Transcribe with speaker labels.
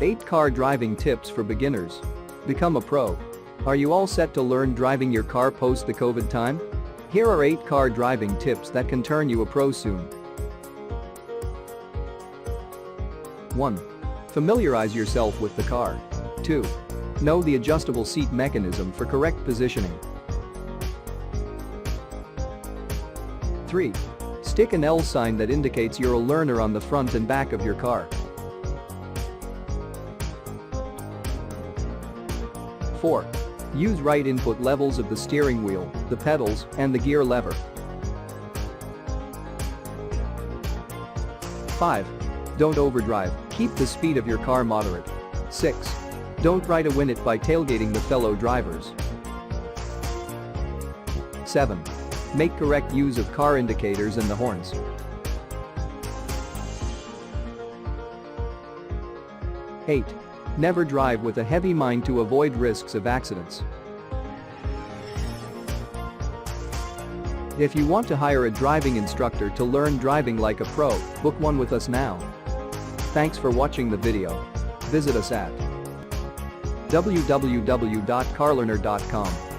Speaker 1: 8 car driving tips for beginners. Become a pro. Are you all set to learn driving your car post the COVID time? Here are 8 car driving tips that can turn you a pro soon. 1. Familiarize yourself with the car. 2. Know the adjustable seat mechanism for correct positioning. 3. Stick an L sign that indicates you're a learner on the front and back of your car. 4. Use right input levels of the steering wheel, the pedals, and the gear lever. 5. Don't overdrive, keep the speed of your car moderate. 6. Don't try to win it by tailgating the fellow drivers. 7. Make correct use of car indicators and the horns. 8. Never drive with a heavy mind to avoid risks of accidents. If you want to hire a driving instructor to learn driving like a pro, book one with us now. Thanks for watching the video. Visit us at www.carlearner.com.